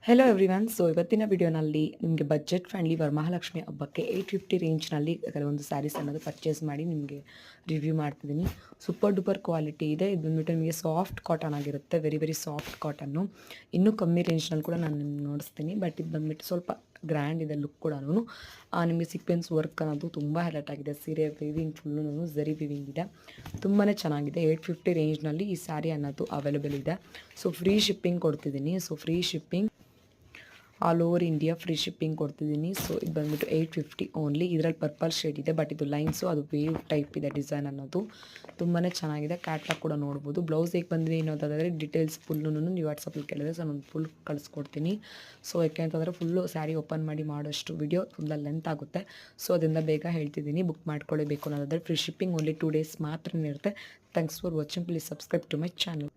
Hello everyone. So ಇವತ್ತಿನ ವಿಡಿಯೋನಲ್ಲಿ ನಿಮಗೆ ಬಜೆಟ್ ಫ್ರೆಂಡ್ಲಿ ವರಮಹಾಲಕ್ಷ್ಮಿ ಹಬ್ಬಕ್ಕೆ 850 ರೇಂಜ್ನಲ್ಲಿ ಕೆಲವೊಂದು ಸ್ಯಾರೀಸ್ ಅನ್ನೋದು ಪರ್ಚೇಸ್ ಮಾಡಿ ನಿಮಗೆ ರಿವ್ಯೂ ಮಾಡ್ತಿದ್ದೀನಿ. ಸೂಪರ್ ಡೂಪರ್ ಕ್ವಾಲಿಟಿ ಇದೆ. ಇದು ಬಂದ್ಬಿಟ್ಟು ನಿಮಗೆ ಸಾಫ್ಟ್ ಕಾಟನ್ ಆಗಿರುತ್ತೆ, ವೆರಿ ಸಾಫ್ಟ್ ಕಾಟನ್ನು. ಇನ್ನೂ ಕಮ್ಮಿ ರೇಂಜ್ನಲ್ಲಿ ಕೂಡ ನಾನು ನಿಮ್ಗೆ ನೋಡಿಸ್ತೀನಿ. ಬಟ್ ಇದು ಬಂದ್ಬಿಟ್ಟು ಸ್ವಲ್ಪ ಗ್ರ್ಯಾಂಡ್ ಇದೆ ಲುಕ್ ಕೂಡ. ನಿಮಗೆ ಸೀಕ್ವೆನ್ಸ್ ವರ್ಕ್ ಅನ್ನೋದು ತುಂಬ ಹೈಲೈಟ್ ಆಗಿದೆ. ಸೀರೆ ವಿವಿಂಗ್ ಫುಲ್ಲು ಝರಿ ವಿವಿಂಗ್ ಇದೆ, ತುಂಬಾ ಚೆನ್ನಾಗಿದೆ. 850 ರೇಂಜ್ನಲ್ಲಿ ಈ ಸ್ಯಾರಿ ಅನ್ನೋದು ಅವೈಲೇಬಲ್ ಇದೆ. ಸೊ ಫ್ರೀ ಶಿಪ್ಪಿಂಗ್ ಕೊಡ್ತಿದ್ದೀನಿ. So free shipping all over India free shipping ಕೊಡ್ತಿದ್ದೀನಿ. ಸೊ ಇದು ಬಂದ್ಬಿಟ್ಟು 850 ಓನ್ಲಿ. ಇದರಲ್ಲಿ ಪರ್ಪಲ್ ಶೇಡ್ ಇದೆ, ಬಟ್ ಇದು ಲೈನ್ಸು ಅದು ವೇವ್ ಟೈಪ್ ಇದೆ ಡಿಸೈನ್ ಅನ್ನೋದು. ತುಂಬಾ ಚೆನ್ನಾಗಿದೆ. ಕ್ಯಾಟ್ಲಾಗ್ ಕೂಡ ನೋಡ್ಬೋದು. ಬ್ಲೌಸ್ ಹೇಗೆ ಬಂದಿದೆ ಅನ್ನೋದಾದರೆ ಡೀಟೇಲ್ಸ್ ಫುಲ್ಲು ನೀವು ವಾಟ್ಸಪ್ಪಲ್ಲಿ ಕೇಳಿದ್ರೆ ಸೊ ನಾನು ಫುಲ್ ಕಳಿಸ್ಕೊಡ್ತೀನಿ. ಸೊ ಯಾಕೆ ಅಂತಂದರೆ ಫುಲ್ಲು ಸ್ಯಾರಿ ಓಪನ್ ಮಾಡಿ ಮಾಡೋಷ್ಟು ವಿಡಿಯೋ ತುಂಬ ಲೆಂತ್ ಆಗುತ್ತೆ. ಸೊ ಅದರಿಂದ ಬೇಗ ಹೇಳ್ತಿದ್ದೀನಿ, ಬುಕ್ ಮಾಡ್ಕೊಳ್ಳೇಬೇಕು ಅನ್ನೋದಾದರೆ ಫ್ರೀ ಶಿಪ್ಪಿಂಗ್ ಓನ್ಲಿ 2 ಡೇಸ್ ಮಾತ್ರ ಇರುತ್ತೆ. Thanks for watching. Please subscribe to my channel.